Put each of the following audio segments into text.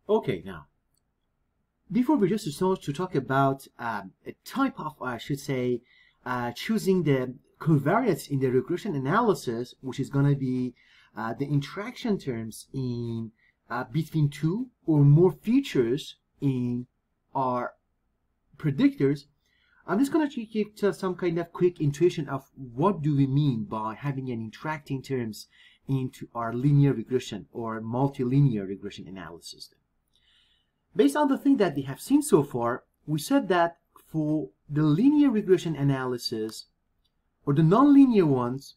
Okay, now, before we just start to talk about a type of, I should say, choosing the covariates in the regression analysis, which is going to be the interaction terms in between two or more features in our predictors, I'm just going to give some kind of quick intuition of what do we mean by having an interacting terms into our linear regression or multilinear regression analysis. Based on the thing that we have seen so far, we said that for the linear regression analysis or the nonlinear ones,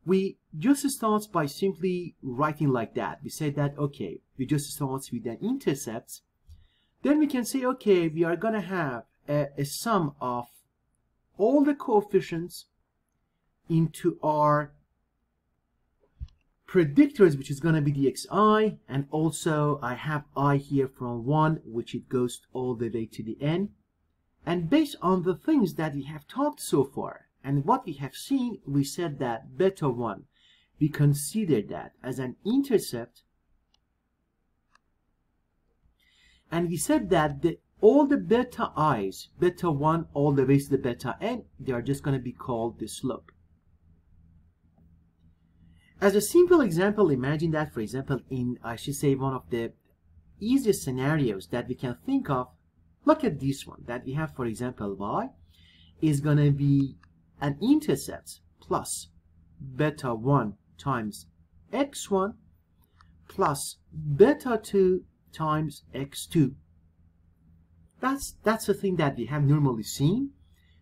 we just start by simply writing like that. We say that, okay, we just start with an intercept. Then we can say, okay, we are going to have a sum of all the coefficients into our predictors, which is going to be the xi, and also I have I here from 1, which it goes all the way to the n. And based on the things that we have talked so far and what we have seen, we said that beta 1, we consider that as an intercept, and we said that all the beta i's, beta 1 all the way to the beta n, they are just going to be called the slope. As a simple example, imagine that, for example, in, I should say, one of the easiest scenarios that we can think of, look at this one, that we have, for example, y is going to be an intercept plus beta 1 times x1 plus beta 2 times x2. That's the thing that we have normally seen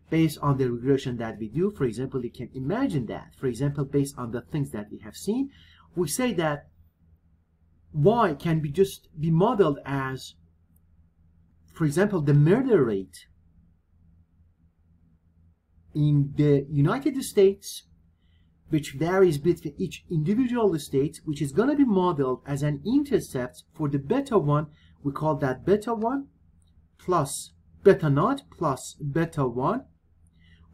based on the regression that we do. For example, you can imagine that, for example, based on the things that we have seen, we say that y can be just be modeled as, for example, the murder rate in the United States, which varies between each individual state, which is going to be modeled as an intercept for the beta 1. We call that beta 1 plus beta naught plus beta 1,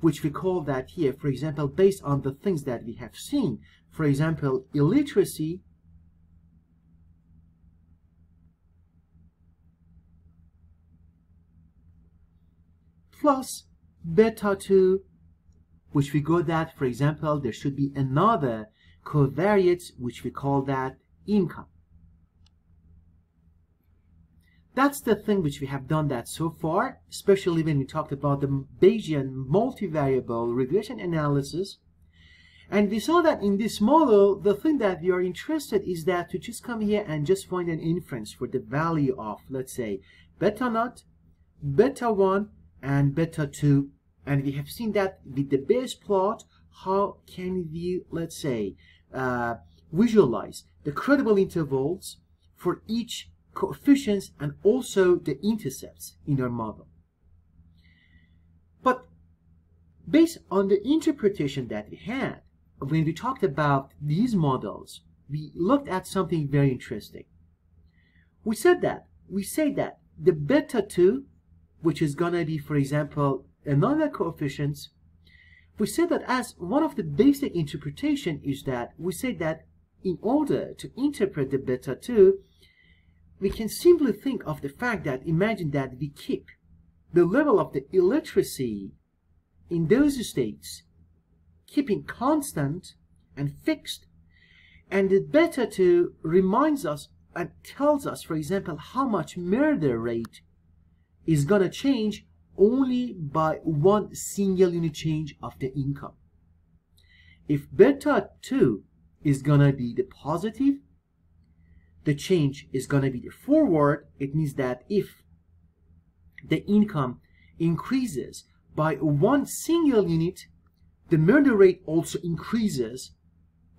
which we call that here, for example, based on the things that we have seen. For example, illiteracy plus beta 2, which we go that, for example, there should be another covariate, which we call that income. That's the thing which we have done that so far, especially when we talked about the Bayesian multivariable regression analysis. And we saw that in this model, the thing that we are interested is that to just come here and just find an inference for the value of, let's say, beta naught, beta 1, and beta 2. And we have seen that with the base plot, how can we, let's say, visualize the credible intervals for each coefficients and also the intercepts in our model. But based on the interpretation that we had, when we talked about these models, we looked at something very interesting. We say that the beta 2, which is going to be, for example, another coefficient, we said that as one of the basic interpretation is that we say that in order to interpret the beta 2, we can simply think of the fact that imagine that we keep the level of the illiteracy in those states keeping constant and fixed, and the beta 2 reminds us and tells us, for example, how much murder rate is going to change only by one single unit change of the income. If beta 2 is going to be the positive, the change is going to be the forward. It means that if the income increases by one single unit, the murder rate also increases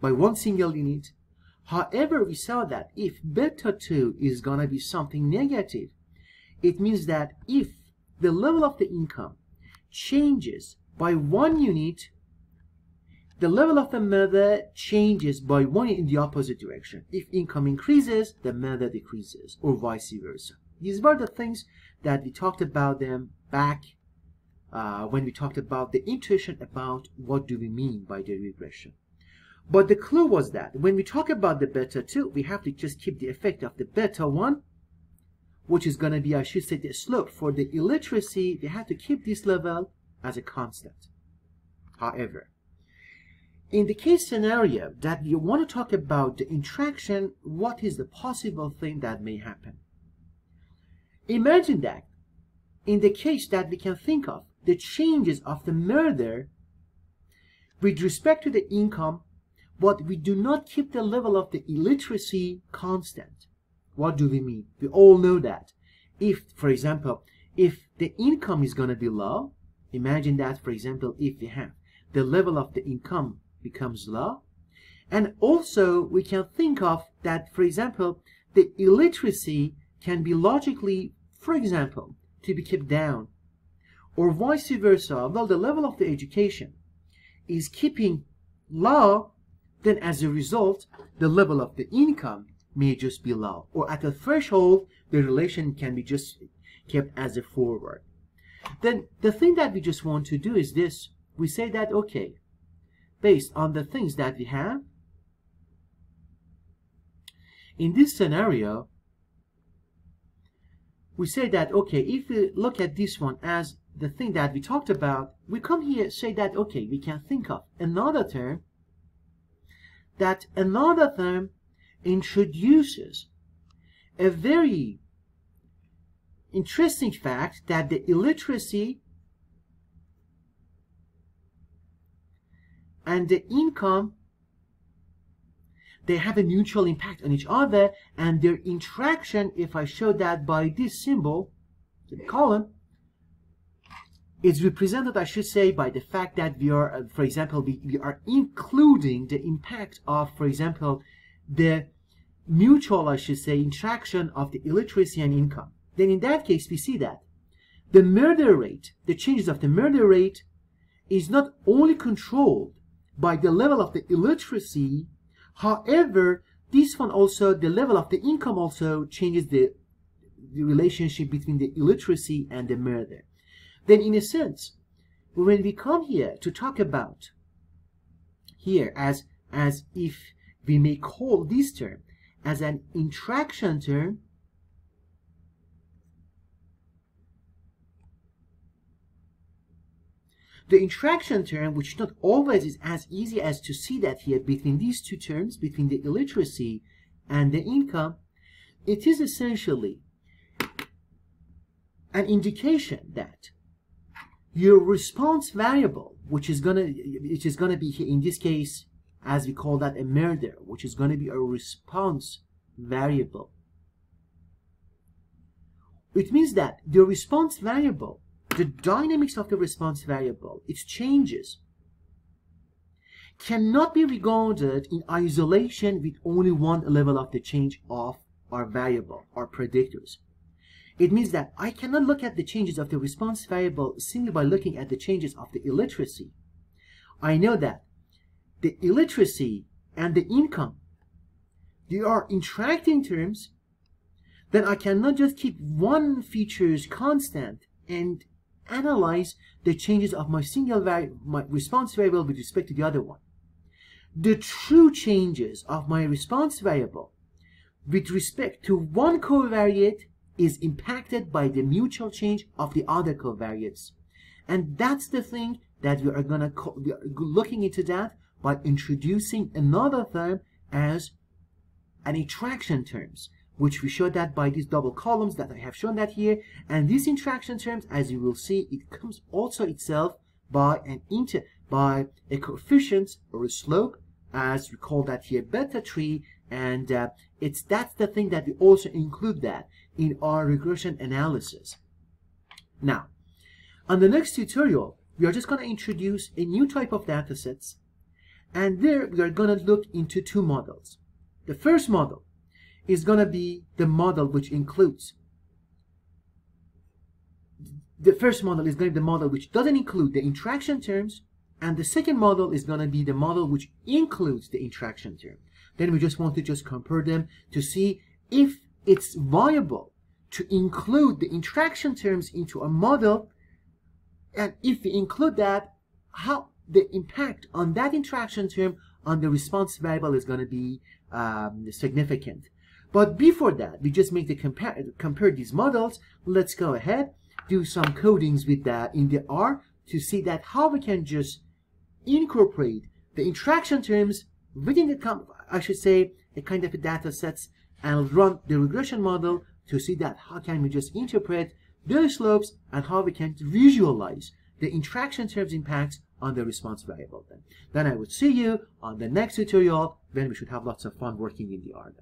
by one single unit. However, we saw that if beta 2 is going to be something negative, it means that if the level of the income changes by 1 unit, the level of the murder changes by 1 in the opposite direction. If income increases, the murder decreases, or vice versa. These were the things that we talked about them back when we talked about the intuition about what do we mean by the regression. But the clue was that when we talk about the beta 2, we have to just keep the effect of the beta 1 which is going to be, I should say, the slope for the illiteracy, we have to keep this level as a constant. However, in the case scenario that you want to talk about the interaction, what is the possible thing that may happen? Imagine that in the case that we can think of the changes of the murder with respect to the income, but we do not keep the level of the illiteracy constant. What do we mean? We all know that if, for example, if the income is going to be low, imagine that, for example, if we have the level of the income becomes low, and also we can think of that, for example, the illiteracy can be logically, for example, to be kept down, or vice versa. Well, the level of the education is keeping low, then as a result, the level of the income may just be low, or at a threshold, the relation can be just kept as a forward. Then the thing that we just want to do is this. We say that, okay, based on the things that we have, in this scenario, we say that, okay, if we look at this one as the thing that we talked about, we come here say that, okay, we can think of another term, that another term introduces a very interesting fact that the illiteracy and the income, they have a mutual impact on each other, and their interaction, if I show that by this symbol, the column, is represented, I should say, by the fact that we are, for example, we are including the impact of, for example, the mutual, I should say, interaction of the illiteracy and income. Then in that case, we see that the murder rate, the changes of the murder rate, is not only controlled by the level of the illiteracy, however, this one also, the level of the income also changes the relationship between the illiteracy and the murder. Then in a sense, when we come here to talk about here as if we may call this term as an interaction term, the interaction term, which not always is as easy as to see that here between these two terms, between the illiteracy and the income, it is essentially an indication that your response variable, which is gonna be here in this case, as we call that a murder, which is going to be a response variable. It means that the response variable, the dynamics of the response variable, its changes, cannot be regarded in isolation with only one level of the change of our variable, our predictors. It means that I cannot look at the changes of the response variable simply by looking at the changes of the illiteracy. I know that the illiteracy and the income, they are interacting terms, then I cannot just keep one features constant and analyze the changes of my my response variable with respect to the other one. The true changes of my response variable with respect to one covariate is impacted by the mutual change of the other covariates. And that's the thing that we are looking into that by introducing another term as an interaction terms, which we show that by these double columns that I have shown that here. And these interaction terms, as you will see, it comes also itself by a coefficient or a slope, as we call that here beta 3, and that's the thing that we also include that in our regression analysis. Now, on the next tutorial, we are just going to introduce a new type of datasets, and there we are going to look into two models. The first model is going to be the model which includes, the first model is going to be the model which doesn't include the interaction terms, and the second model is going to be the model which includes the interaction term. Then we just want to just compare them to see if it's viable to include the interaction terms into a model, and if we include that, how the impact on that interaction term on the response variable is going to be significant. But before that, we just make the compare these models. Let's go ahead, do some codings with that in the R to see that how we can just incorporate the interaction terms within the, I should say, a kind of a data sets, and run the regression model to see that how can we just interpret their slopes and how we can visualize the interaction terms impacts on the response variable. Then I would see you on the next tutorial when we should have lots of fun working in the R.